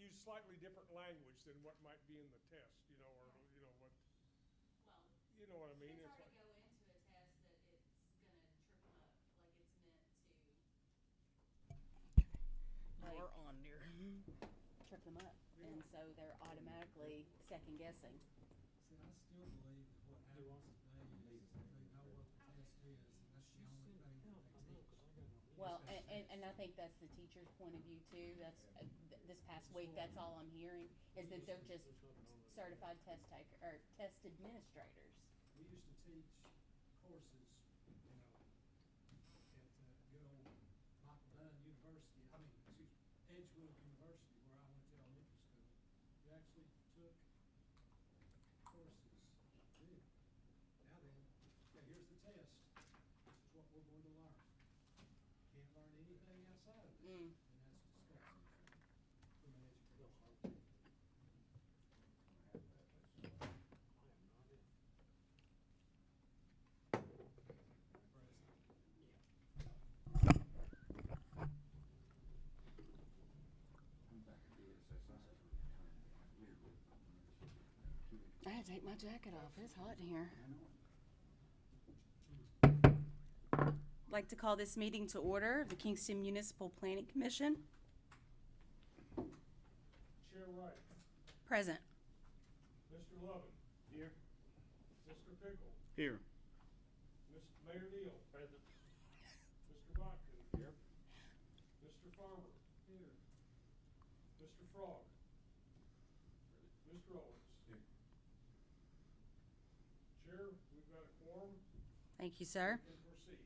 use slightly different language than what might be in the test, you know, or, you know, what, Well, you know what I mean? it's It's hard to like, go into a test that it's gonna trip them up, like it's meant to. Like, You're on there. trip them up, and so they're automatically second guessing. See, I still believe that what happens today is they know what the test is, and that's the only thing that they teach. Well, and I think that's the teacher's point of view too. That's, this past week, that's all I'm hearing, is that they're just certified test taker, or test administrators. We used to teach courses, you know, at good old Michael Dunn University, Edgewood University, where I went to elementary school. You actually took courses. Good. Now then, okay, here's the test. This is what we're going to learn. Can't learn anything outside of that. Mm. And that's disgusting from an education. I had to take my jacket off. It's hot in here. I'd like to call this meeting to order, the Kingston Municipal Planning Commission. Chair Wright, Present. Mr. Lovin. Here. Mr. Pickle, Here. Mayor Neal. Present. Mr. Botkin. Here. Mr. Farmer. Here. Mr. Frog. Mr. Owens. Here. Chair, we've got a quorum. Thank you, sir. We can proceed.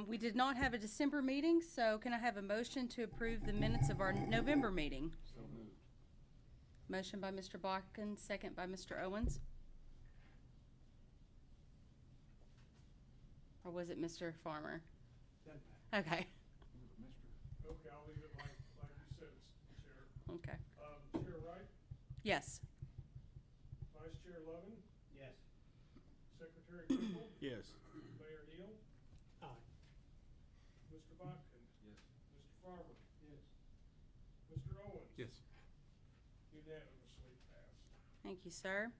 We did not have a December meeting, so can I have a motion to approve the minutes of our November meeting? So moved. Motion by Mr. Botkin, second by Mr. Owens. Or was it Mr. Farmer? Okay, Okay, I'll leave it like you said, Chair. okay. Chair Wright, Yes. Vice Chair Lovin, Yes. Secretary Pickle, Yes. Mayor Neal, Aye. Mr. Botkin, Yes. Mr. Farmer, Yes. Mr. Owens. Yes. Unanimously passed. Thank you, sir.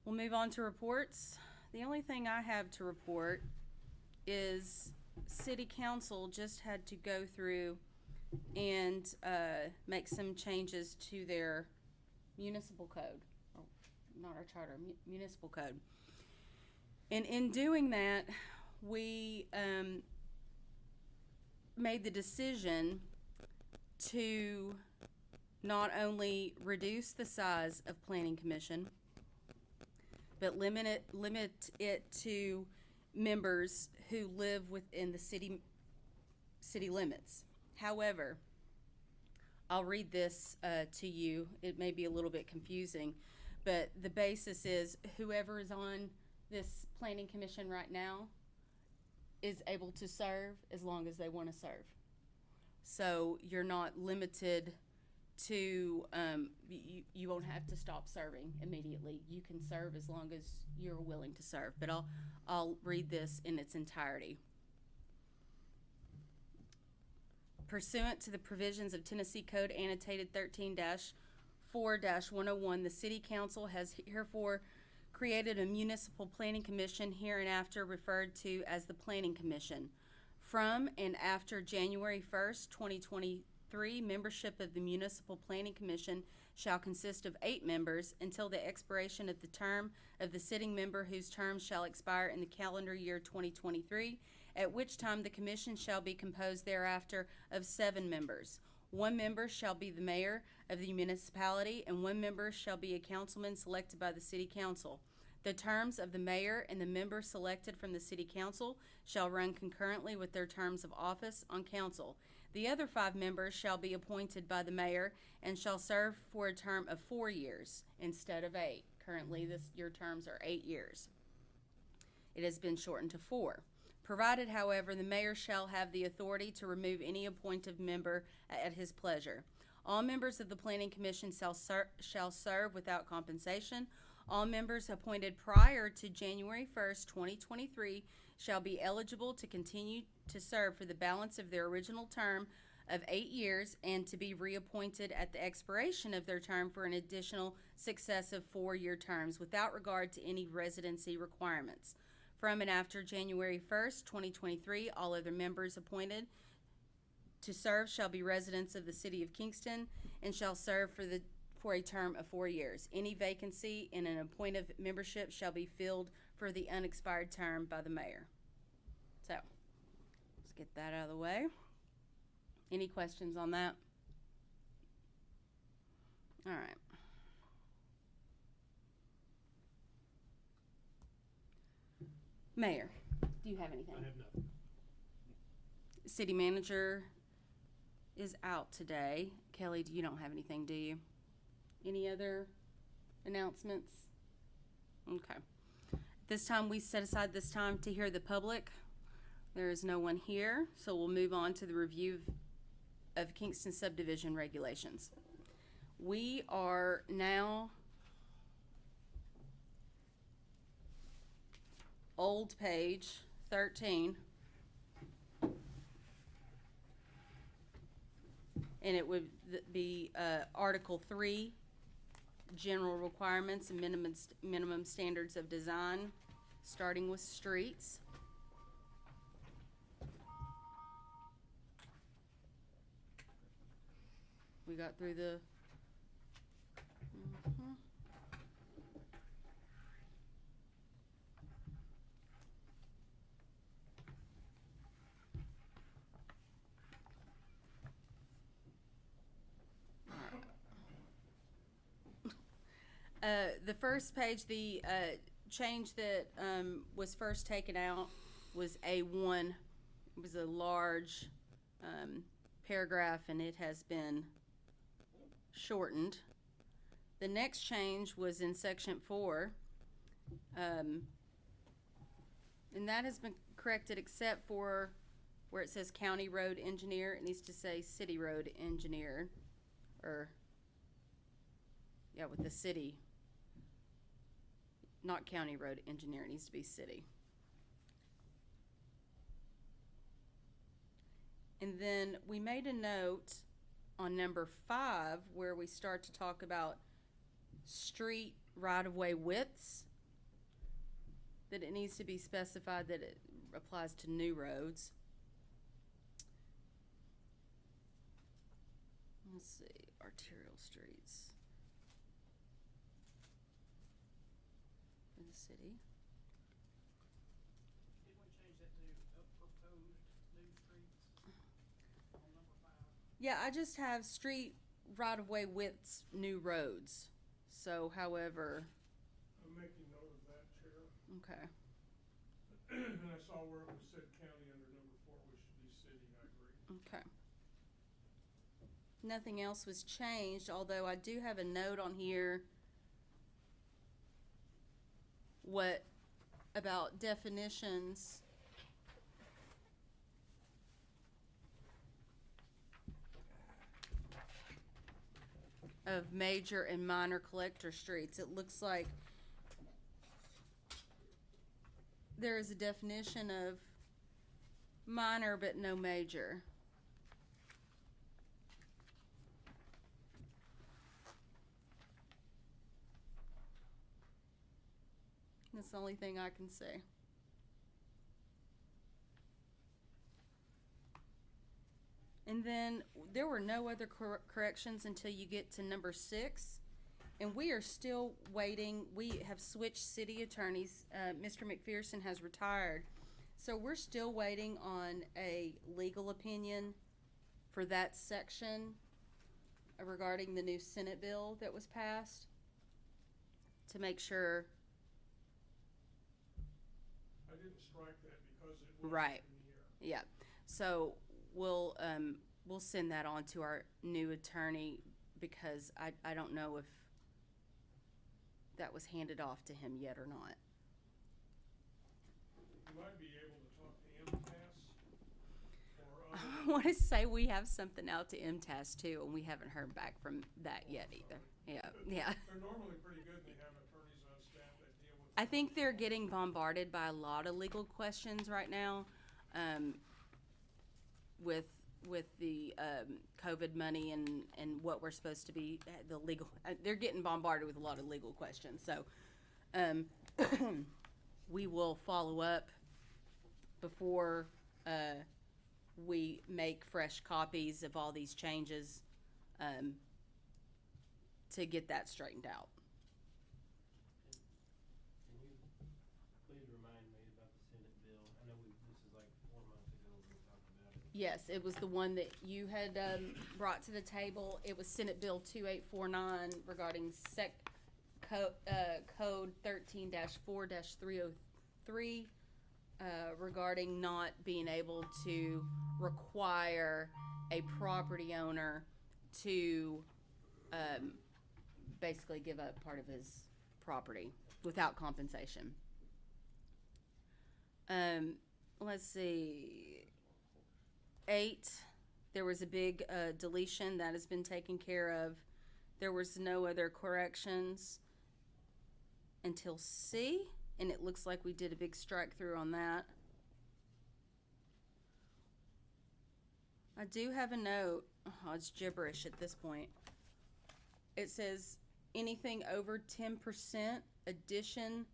We'll move on to reports. The only thing I have to report is City Council just had to go through and make some changes to their municipal code. Or not our charter, municipal code. And in doing that, we made the decision to not only reduce the size of planning commission, but limit it to members who live within the city limits. However, I'll read this to you. It may be a little bit confusing, but the basis is whoever is on this planning commission right now is able to serve as long as they want to serve. So you're not limited to, you won't have to stop serving immediately. You can serve as long as you're willing to serve. But I'll read this in its entirety. Pursuant to the provisions of Tennessee Code Annotated 13-4-101, the City Council has herefore created a municipal planning commission, hereinafter referred to as the Planning Commission. From and after January 1st, 2023, membership of the Municipal Planning Commission shall consist of 8 members until the expiration of the term of the sitting member whose term shall expire in the calendar year 2023, at which time the commission shall be composed thereafter of 7 members. 1 member shall be the mayor of the municipality, and 1 member shall be a councilman selected by the city council. The terms of the mayor and the member selected from the city council shall run concurrently with their terms of office on council. The other 5 members shall be appointed by the mayor and shall serve for a term of 4 years instead of 8. Currently, your terms are 8 years. It has been shortened to 4. Provided, however, the mayor shall have the authority to remove any appointed member at his pleasure. All members of the Planning Commission shall serve without compensation. All members appointed prior to January 1st, 2023 shall be eligible to continue to serve for the balance of their original term of 8 years and to be reappointed at the expiration of their term for an additional successive 4-year terms without regard to any residency requirements. From and after January 1st, 2023, all other members appointed to serve shall be residents of the city of Kingston and shall serve for a term of 4 years. Any vacancy in an appointed membership shall be filled for the unexpired term by the mayor. So, let's get that out of the way. Any questions on that? All right. Mayor, do you have anything? I have nothing. City manager is out today. Kelly, you don't have anything, do you? Any other announcements? Okay. This time, we set aside this time to hear the public. There is no one here, so we'll move on to the review of Kingston subdivision regulations. We are now old page 13. And it would be Article 3, general requirements and minimum standards of design, starting with streets. We got through the the first page, the change that was first taken out was A1. It was a large paragraph, and it has been shortened. The next change was in section 4, and that has been corrected except for where it says county road engineer. It needs to say city road engineer, or yeah, with the city. Not county road engineer, it needs to be city. And then we made a note on number 5 where we start to talk about street right-of-way widths, that it needs to be specified that it applies to new roads. Let's see, arterial streets. City. Didn't we change that to proposed new streets on number 5? Yeah, I just have street right-of-way widths, new roads. So, however. I'm making note of that, Chair. Okay. And I saw where it was said county under number 4, which should be city, I agree. Okay. Nothing else was changed, although I do have a note on here about definitions of major and minor collector streets. It looks like there is a definition of minor but no major. That's the only thing I can say. And then there were no other corrections until you get to number 6. And we are still waiting. We have switched city attorneys. Mr. McPherson has retired. So we're still waiting on a legal opinion for that section regarding the new Senate bill that was passed, to make sure. I didn't strike that because it was Right. in here. Yeah. So we'll send that on to our new attorney, because I don't know if that was handed off to him yet or not. You might be able to talk to MTS or other. I want to say we have something out to MTS too, and we haven't heard back from that yet either. Yeah. They're normally pretty good. They have attorneys on staff that deal with. I think they're getting bombarded by a lot of legal questions right now, with with the COVID money and what we're supposed to be, the legal, they're getting bombarded with a lot of legal questions. So we will follow up before we make fresh copies of all these changes to get that straightened out. Can you please remind me about the Senate bill? I know this is like 4 months ago we talked about it. Yes, it was the one that you had brought to the table. It was Senate Bill 2849 regarding Code 13-4-303 regarding not being able to require a property owner to basically give up part of his property without compensation. Let's see. 8, there was a big deletion that has been taken care of. There was no other corrections until C, and it looks like we did a big strike through on that. I do have a note. Oh, it's gibberish at this point. It says anything over 10% addition,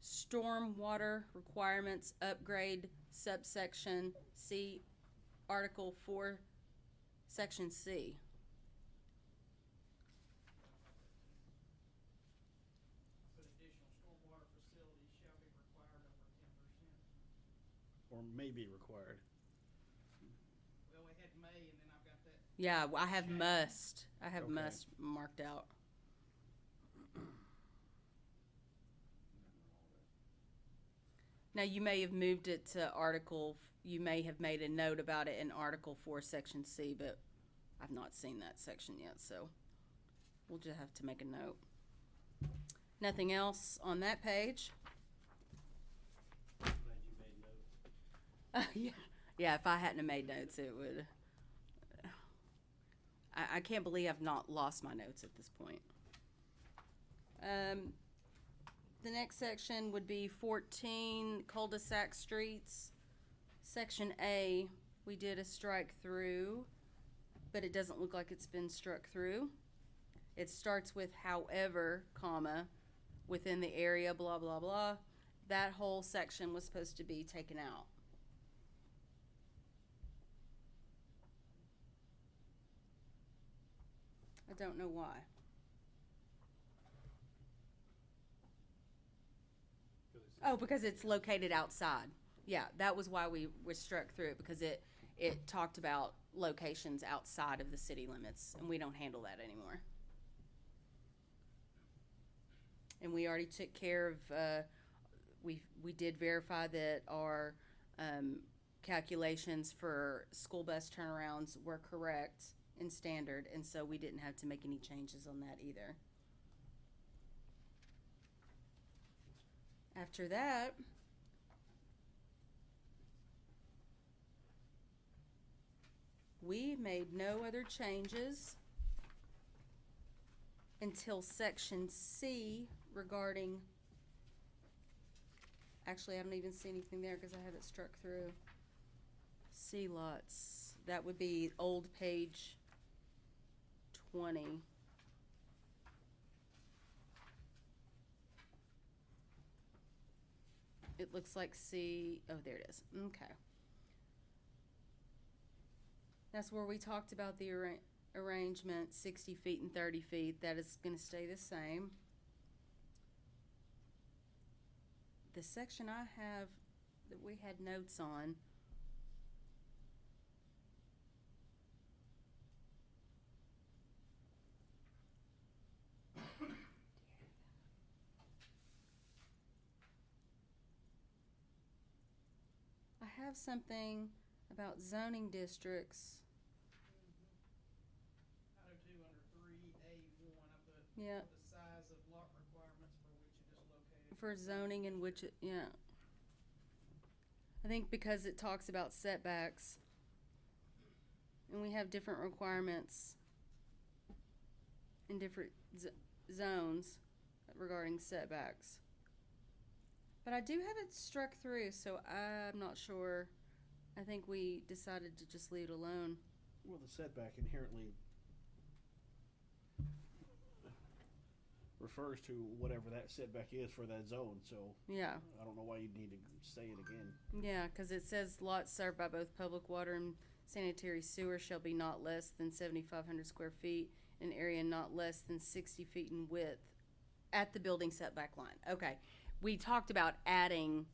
stormwater requirements, upgrade, subsection C, Article 4, Section C. But additional stormwater facilities shall be required over 10%. Or may be required. Well, we had may, and then I've got that. Yeah, I have must. I have Okay. must marked out. Now, you may have moved it to you may have made a note about it in Article 4, Section C, but I've not seen that section yet, so we'll just have to make a note. Nothing else on that page. Glad you made notes. Yeah, if I hadn't have made notes, it would. I can't believe I've not lost my notes at this point. The next section would be 14 cul-de-sac streets. Section A, we did a strike through, but it doesn't look like it's been struck through. It starts with however, comma, within the area, blah, blah, blah. That whole section was supposed to be taken out. I don't know why. Oh, because it's located outside. Yeah, that was why we struck through it, because it talked about locations outside of the city limits, and we don't handle that anymore. And we already took care of, we did verify that our calculations for school bus turnarounds were correct and standard, and so we didn't have to make any changes on that either. After that, we made no other changes until Section C regarding, actually I don't even see anything there because I have it struck through. C lots, that would be old page 20. It looks like C, oh, there it is. Okay. That's where we talked about the arrangement, 60 feet and 30 feet. That is going to stay the same. The section I have that we had notes on, I have something about zoning districts. I do too, under 3A1, I put Yeah. the size of lot requirements for which it is located. For zoning in which it, yeah. I think because it talks about setbacks, and we have different requirements in different zones regarding setbacks. But I do have it struck through, so I'm not sure I think we decided to just leave it alone. Well, the setback inherently refers to whatever that setback is for that zone, so Yeah, I don't know why you'd need to say it again. yeah, cause it says lots served by both public water and sanitary sewer shall be not less than 7,500 square feet, in area not less than 60 feet in width at the building setback line. Okay, we talked about adding,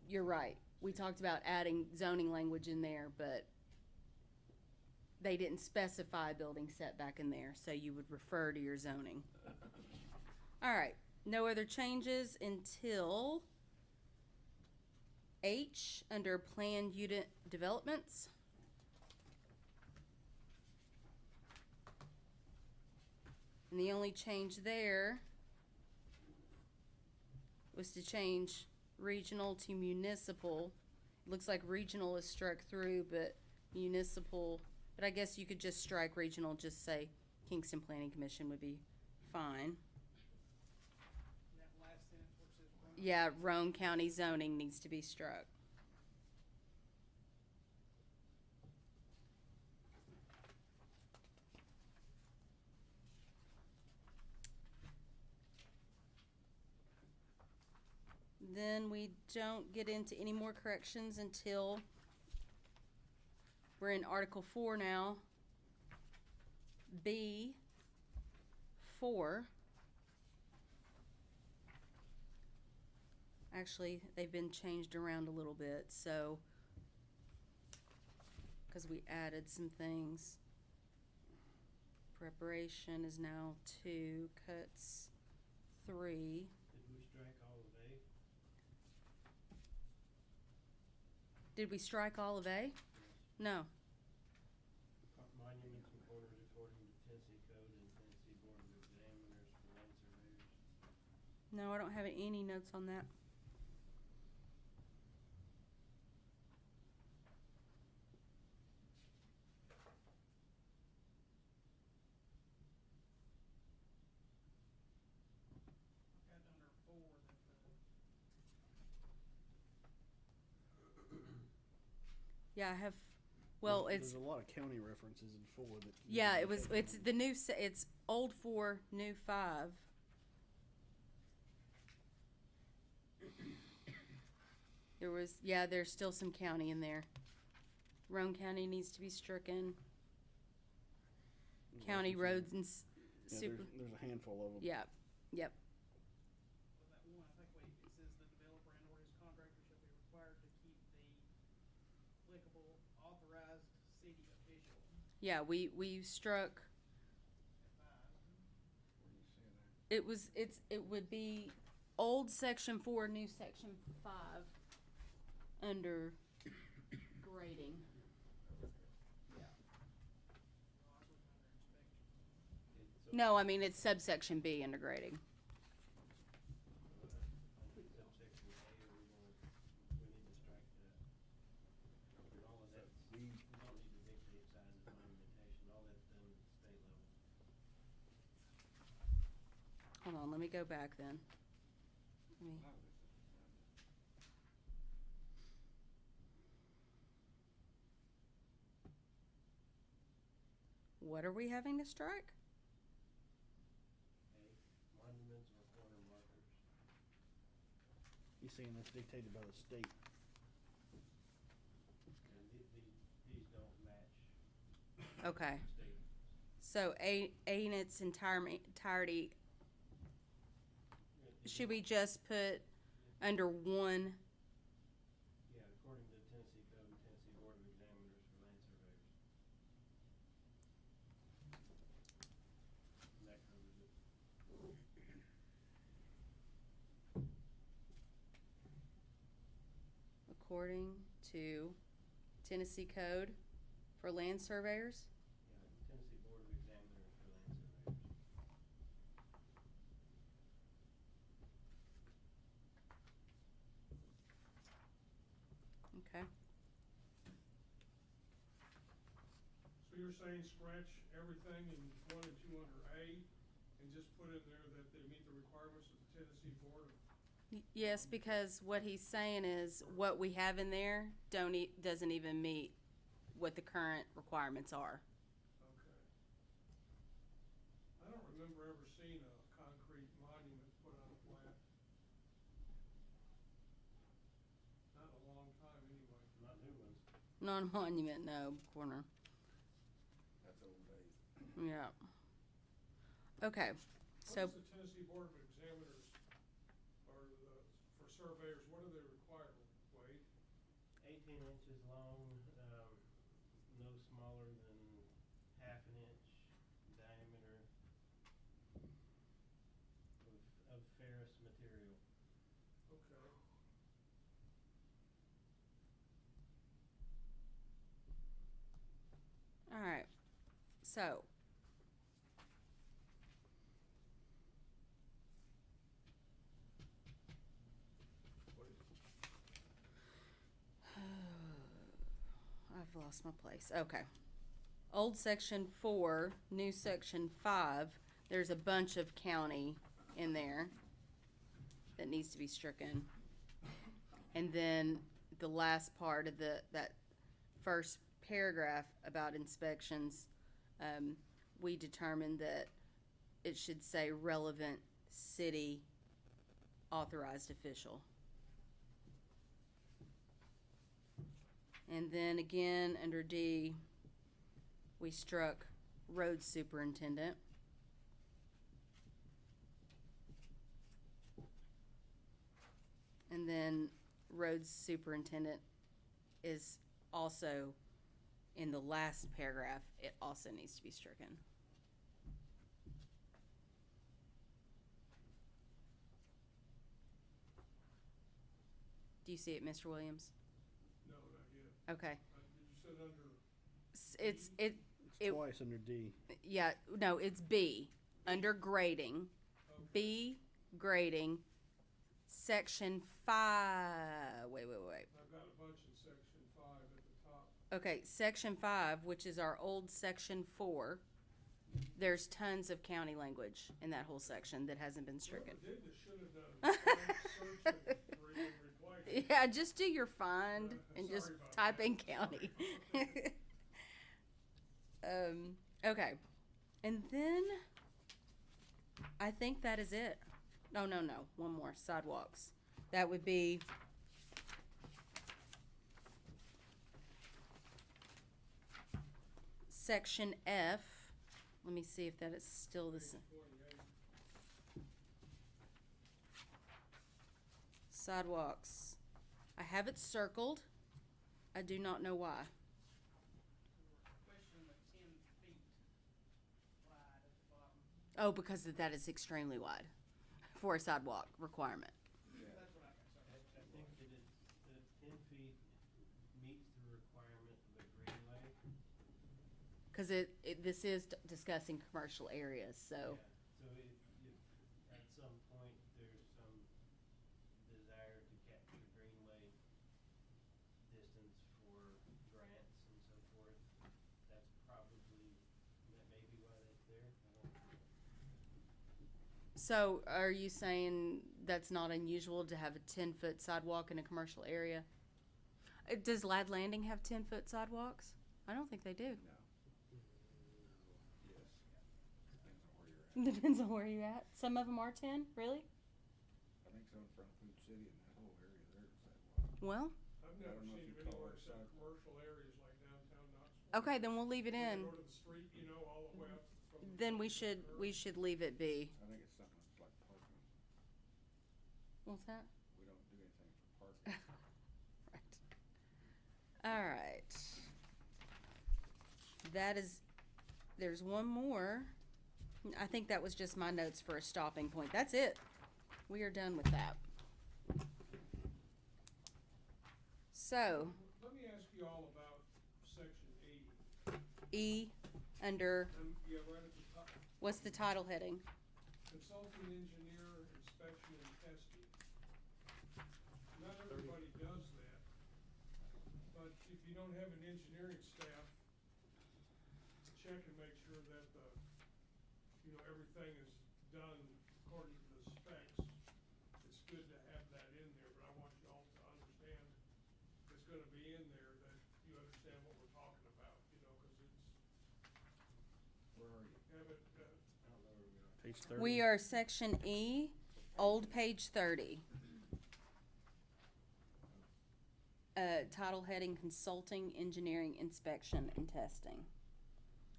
you're right, we talked about adding zoning language in there, but they didn't specify building setback in there, so you would refer to your zoning. All right, no other changes until H under planned unit developments. And the only change there was to change regional to municipal. It looks like regional is struck through, but municipal, but I guess you could just strike regional, just say Kingston Planning Commission would be fine. That last sentence where it says Roanoke. Yeah, Roane County zoning needs to be struck. Then we don't get into any more corrections until we're in Article 4 now. B 4. Actually, they've been changed around a little bit, so, because we added some things. Preparation is now 2, cuts 3. Did we strike all of A? Did we strike all of A? Yes. No. Monuments and corners according to Tennessee Code and Tennessee Board of Examiners for land surveyors. No, I don't have any notes on that. Got under 4 that Yeah, I have, well, There's a lot of county references in 4 that. yeah, it's the new, it's old 4, new 5. There was, yeah, there's still some county in there. Roane County needs to be stricken. County roads and Yeah, super, there's a handful of them. yeah, yep. well, that one, I think it says the developer and or his contractor shall be required to keep the applicable authorized city official Yeah, we struck, advised. it would be old section 4, new section 5 under grading. Well, I was looking under inspection. Okay, so No, I mean, it's subsection B under grading. subsection A, we need to strike that. And all of that's, we don't need to dictate size of monumentation, all that's done at the state level. Hold on, let me go back then. Let me- What are we having to strike? A, monuments or corner markers. He's saying that's dictated by the state. And these don't match Okay, state. so A in its entirety, should we just put under 1? Yeah, according to Tennessee Code and Tennessee Board of Examiners for land surveyors. And that covers it. According to Tennessee Code for land surveyors? Yeah, Tennessee Board of Examiners for land surveyors. Okay. So you're saying scratch everything in 1 and 2 under A and just put in there that they meet the requirements of the Tennessee Board of Yes, because what he's saying is what we have in there doesn't even meet what the current requirements are. Okay. I don't remember ever seeing a concrete monument put on a plat. Not in a long time, anyway. Not new ones. Not a monument, no, corner. That's old days. Yeah. Okay, so, What does the Tennessee Board of Examiners, or for surveyors, what do they require, Wade? 18 inches long, no smaller than half an inch diameter of ferrous material. Okay. all right, so. I've lost my place. Okay. Old section 4, new section 5. There's a bunch of county in there that needs to be stricken. And then the last part of that first paragraph about inspections, we determined that it should say relevant city authorized official. And then again, under D, we struck road superintendent. And then road superintendent is also in the last paragraph. It also needs to be stricken. Do you see it, Mr. Williams? No, not yet. Okay. Did you say under? It's It's twice under D. yeah, no, it's B, under grading. Okay. B, grading, section 5, wait. I've got a bunch in section 5 at the top. Okay, section 5, which is our old section 4, there's tons of county language in that whole section that hasn't been stricken. Whoever did this should have done a search and replace. Yeah, just do your find and just Sorry about type that. in county. Okay, and then I think that is it. No, one more, sidewalks. That would be section F. Let me see if that is still the same. Sidewalks. I have it circled. I do not know why. Question the 10 feet wide at the bottom. Oh, because that is extremely wide for a sidewalk requirement. That's what I got, sorry. I think that the 10 feet meets the requirement of a greenway. Because this is discussing commercial areas, so. Yeah, so if at some point there's some desire to capture greenway distance for grants and so forth, that's probably, that may be why that's there. I don't. So are you saying that's not unusual to have a 10-foot sidewalk in a commercial area? Does Ladd Landing have 10-foot sidewalks? I don't think they do. No. Yes. Depends on where you're at. Some of them are 10, really? I think so in front of Food City and that whole area there is sidewalk. Well, I've I never don't know seen if it you call anywhere it except side- commercial areas like downtown Knoxville. okay, then we'll leave it When in. you go to the street, you know, all the way up from the Then we curb. should leave it be. I think it's something that's like parking. What's that? We don't do anything for parking. Right. All right. There's one more. I think that was just my notes for a stopping point. That's it. We are done with that. So, Let me ask you all about section 80. E, under, Yeah, right at the top. what's the title heading? Consulting engineer, inspection and testing. Not everybody does that, but if you don't have an engineering staff to check and make sure that everything is done according to the specs, it's good to have gonna be in there, that you understand what we're talking about, you know, cause it's, Where are you? have it, I don't know where we are. Page 30. We are section E, old page 30. Title heading Consulting, Engineering, Inspection, and Testing.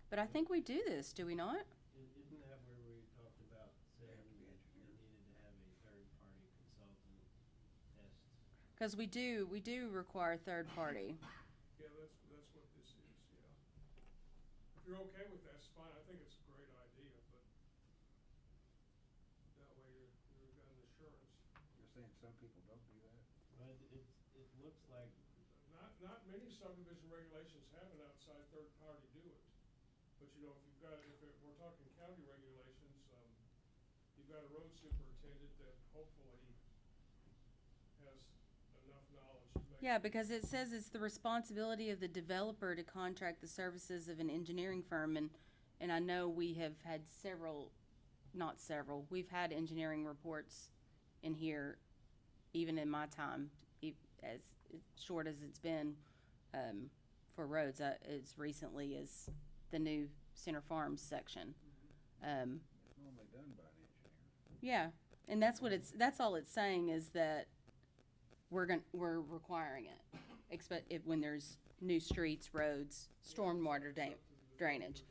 But I think we do this, do we not? Isn't that where we talked about They saying have to be that you engineered. needed to have a third-party consultant test? Cause we do require third party. yeah, that's what this is, yeah. If you're okay with that, it's fine, I think it's a great idea, but that way you've got an assurance. You're saying some people don't do that? But it looks like, Not many subdivision regulations have an outside third party do it. But you know, we're talking county regulations, you've got a road superintendent that hopefully has enough knowledge to make. Yeah, because it says it's the responsibility of the developer to contract the services of an engineering firm, and I know we have had we've had engineering reports in here, even in my time, as short as it's been, for roads, as recently as the new Center Farms section. It's normally done by an engineer. Yeah, and that's all it's saying is that we're requiring it, when there's new streets, roads, stormwater drainage.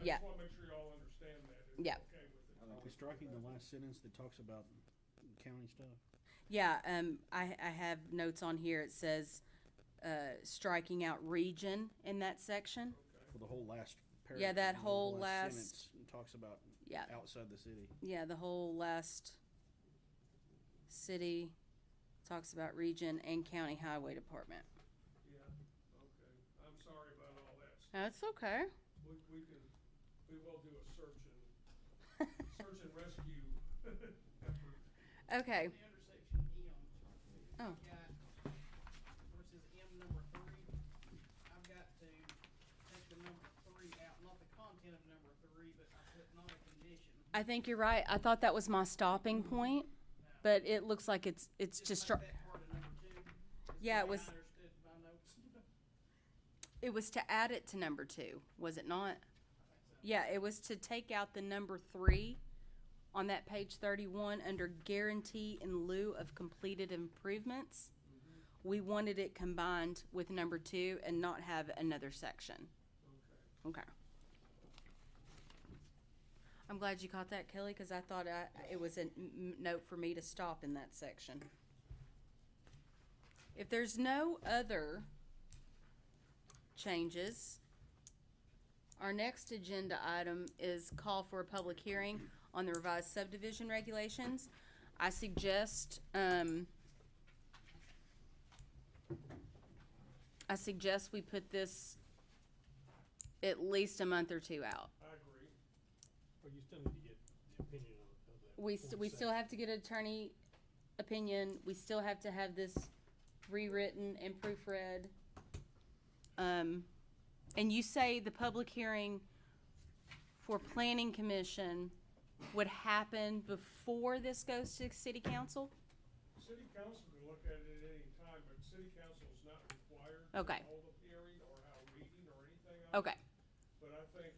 Yeah. I just wanna make sure y'all understand that, and Yeah. okay with it. Are we striking the last sentence that talks about county stuff? Yeah, I have notes on here. It says, striking out region in that section. For the whole last paragraph. Yeah, that the whole sentence talks about Yeah, outside the city. yeah, the whole last city talks about region and county highway department. Yeah, okay, I'm sorry about all that. That's okay. We will do a search and rescue effort. Okay. The intersection M. Oh. I've got, where it says M number 3, I've got to take the number 3 out, not the content of number 3, but I put not a condition. I think you're right. I thought that was my stopping point, but it looks like it's just. Make that part of number 2. is Yeah, the it way was- I understood my notes. It was to add it to number 2, was it not? Yeah, it was to take out the number 3 on that page 31 under guarantee in lieu of completed improvements. We wanted it combined with number 2 and not have another section. Okay. Okay. I'm glad you caught that, Kelly, because I thought it was a note for me to stop in that section. If there's no other changes, our next agenda item is call for a public hearing on the revised subdivision regulations. I suggest we put this at least a month or 2 out. I agree. Well, you still need to get the opinion of that. We still have to get an attorney opinion. We still have to have this rewritten and proofread. And you say the public hearing for planning commission would happen before this goes to city council? City council can look at it at any time, but city council is not required Okay. to hold a hearing or have a meeting or anything on it. Okay, But I think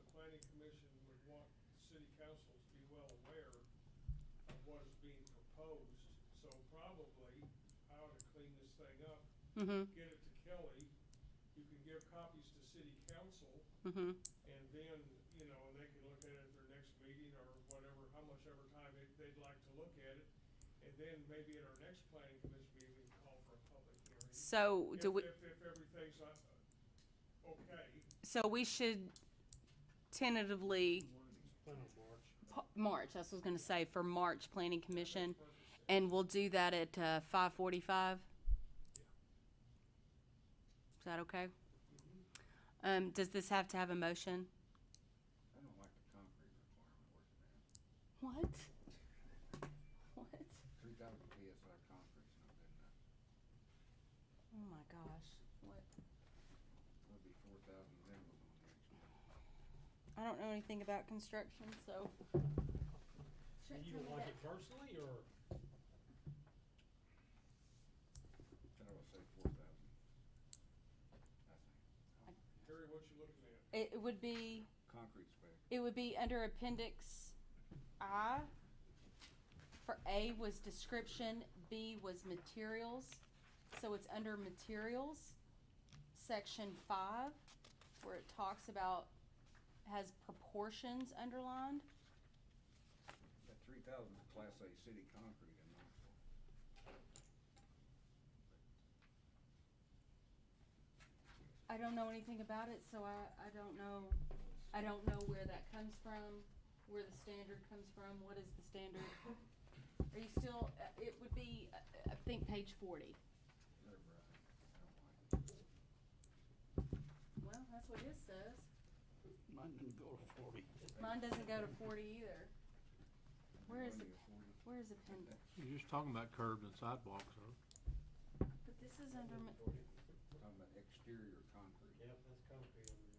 the planning commission would want city council to be well aware of what is being proposed. So probably how to clean this thing up, get it to Kelly, you can give copies to city council, and then, you know, and they can look at it at their next meeting or whatever, how much ever time they'd like to look at it. And then maybe at our next planning commission meeting, we can call for a public hearing. so do we, If everything's okay. so we should tentatively, Plan on March. March, that's what I was gonna say, for March planning commission, and we'll do that at 5:45? Is that okay? Does this have to have a motion? I don't like the concrete requirement, What? What? 3,000 PSI concrete's not good enough. Oh my gosh, what? It'll be 4,000 minimum on the next one. I don't know anything about construction, so. You don't like it personally, or? I would say 4,000. It would be, Concrete spec. it would be under appendix I. For A was description, B was materials, so it's under materials, section 5, where it talks about, has proportions underlined. That 3,000 is Class A city concrete in Knoxville. I don't know anything about it, so I don't know where that comes from, where the standard comes from, what is the standard? Are you still, it would be, I think, page 40. They're bright. I don't like it. Well, that's what his says. Mine didn't go to 40. Mine doesn't go to 40 either. Where is Only it? a 40. Where is appendix? You're just talking about curbs and sidewalks, huh? But this is under, Talking about exterior concrete. Yep, that's concrete over there.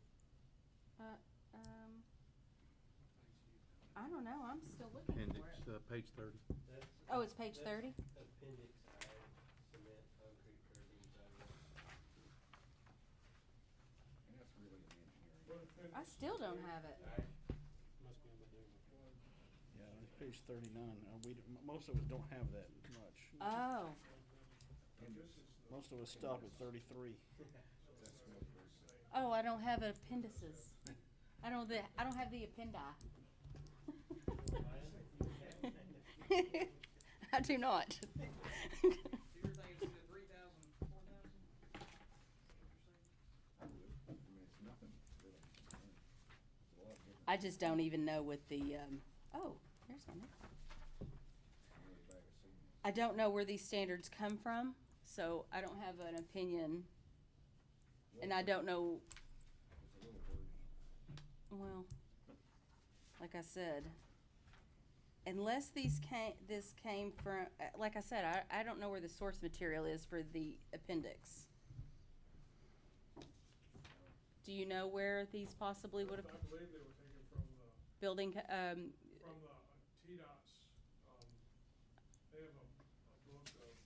I don't know, I'm still looking for Appendix, it. page 30. That's, Oh, it's page that's 30? Appendix I, cement, concrete, curbing, sidewalks. And that's really an engineering. What appendix I still is don't there? have it. Must be on the new one. Yeah, it's page 39. Most of us don't have that much. Oh, This is the. Most of us stop at 33. That's what they're saying. oh, I don't have appendices. I don't have the appendi. I do not. So you're thinking it's either 3,000, 4,000? I would. I mean, it's nothing really. It's a lot different. I just don't even know what the, oh, here's one. Only a bag of cement. I don't know where these standards come from, so I don't have an opinion, and I don't know, It's a little wordy. well, like I said, unless this came from, like I said, I don't know where the source material is for the appendix. Do you know where these possibly would have, I believe they were taken from the, building, from the TDOT's, they have a book of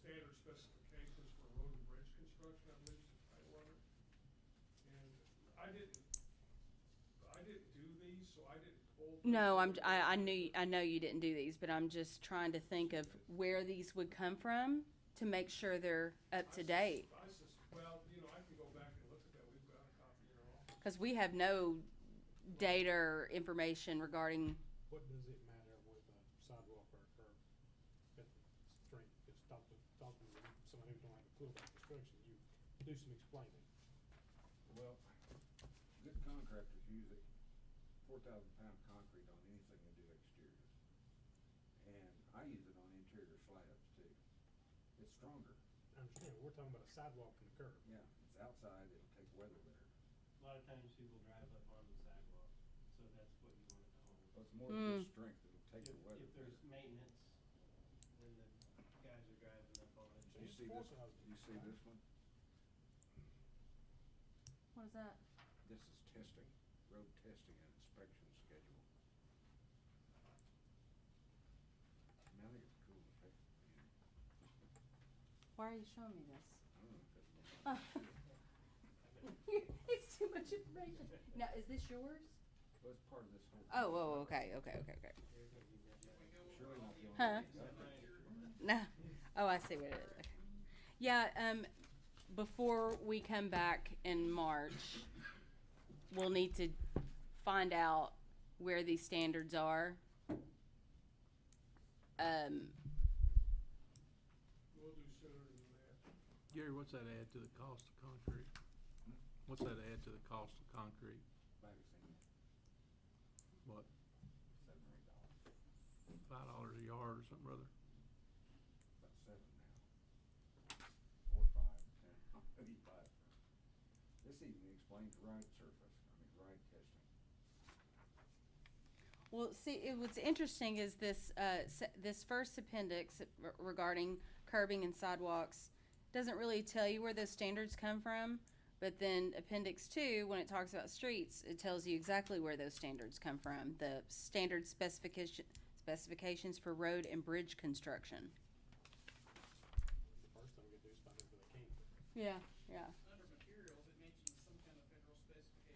standard specifications for road and bridge construction, I believe is the title of it. And I didn't do these, so I didn't pull. no, I know you didn't do these, but I'm just trying to think of where these would come from to make sure they're up to date. Well, I can go back and look at that, we've got a copy in our office. Because we have no data or information regarding, What does it matter with a sidewalk or a curb? At strength, just talking to someone who don't have a clue about construction, you do some explaining. Well, good contractors use it, 4,000-pound concrete on anything they do exteriors. And I use it on interior slabs too. It's stronger. I understand, we're talking about a sidewalk and a curb. Yeah, it's outside, it'll take weather better. A lot of times people drive up on the sidewalk, so that's what you want it to hold. Well, it's more than just strength, it'll take the weather If there's better. maintenance, then the guys are driving up on it. You see this, you see this one? what is that? This is testing, road testing and inspection schedule. I mean, I think it's cool to take, Why are you showing me this? I don't know if it's, It's too much information. Now, is this yours? well, it's part of this whole. Oh, okay. Surely not the only. Huh? No. Oh, I see what it is. Okay. Yeah, before we come back in March, we'll need to find out where these standards are. We'll do sooner than that. Gary, what's that add to the cost of concrete? What's that add to the cost of concrete? Bag of cement, What, $7 or $8. $5 a yard or something or other? About 7 now. Or 5, 10, maybe 5. This even explains ride testing. Well, see, what's interesting is this first appendix regarding curbing and sidewalks doesn't really tell you where those standards come from, but then appendix 2, when it talks about streets, it tells you exactly where those standards come from, the standard specifications for road and bridge construction. The first thing we do is find out where they came from. Yeah. Under materials, it mentions some kind of federal specification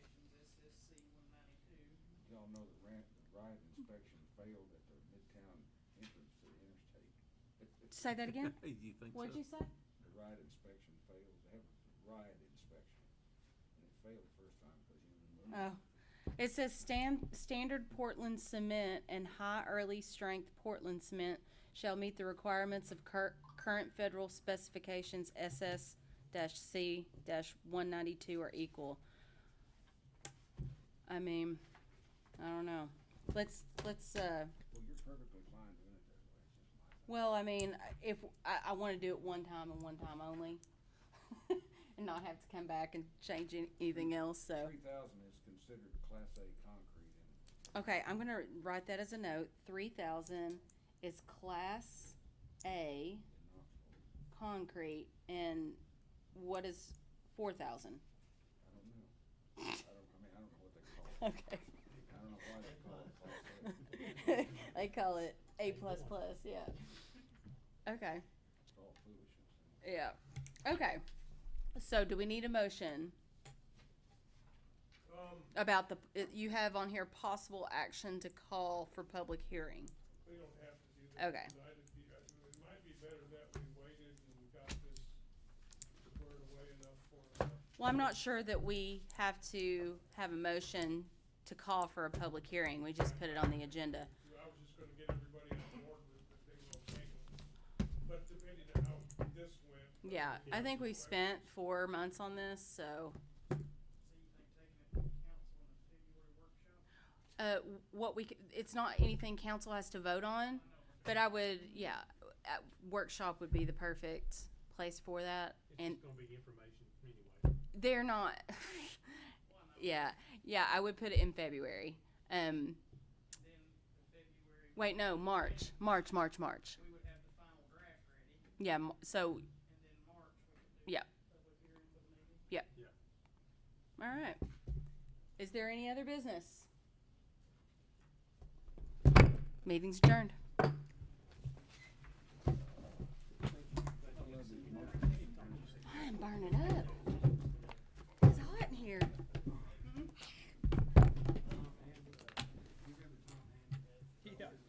y'all know the ride inspection failed at the Midtown entrance to the interstate. Say that again? You think What'd you say? The ride inspection failed. They have a ride inspection, and it failed the first time because you didn't move. Oh. It says standard Portland cement and high early strength Portland cement shall meet the requirements of current federal specifications SS-C-192 or equal. I mean, I don't know. Let's Well, you're perfectly fine doing it that way. It's just my thing. well, I mean, if I want to do it one time and one time only, and not have to come back and change anything else. So 3,000 is considered Class A concrete in okay, I'm gonna write that as a note. 3,000 is Class A Knoxville. concrete, and what is 4,000? I don't know. I don't know what they call it. Okay. I don't know why they call it Class A. They call it A++. Yeah. Okay. It's all foolishness. Yeah. Okay. So, do we need a motion about you have on here possible action to call for public hearing? We don't have to do that Okay. tonight. It might be better that we waited and got this squared away enough for, Well, I'm not sure that we have to have a motion to call for a public hearing. We just put it on the agenda. I was just gonna get everybody on board with the thing okay. But depending on how this went. Yeah, I think we've spent 4 months on this, so. So you think taking it to council in a February workshop? It's not anything council has to vote on, but I would, yeah, workshop would be the perfect place for that. It's And just gonna be information anyway. they're not, yeah, I would put it in February. Then the February. Wait, no, March. We would have the final draft ready, Yeah, so, and then March we could do Yeah. public hearing for the meeting. yeah. All right. Is there any other business? Meeting's adjourned. I'm burning up.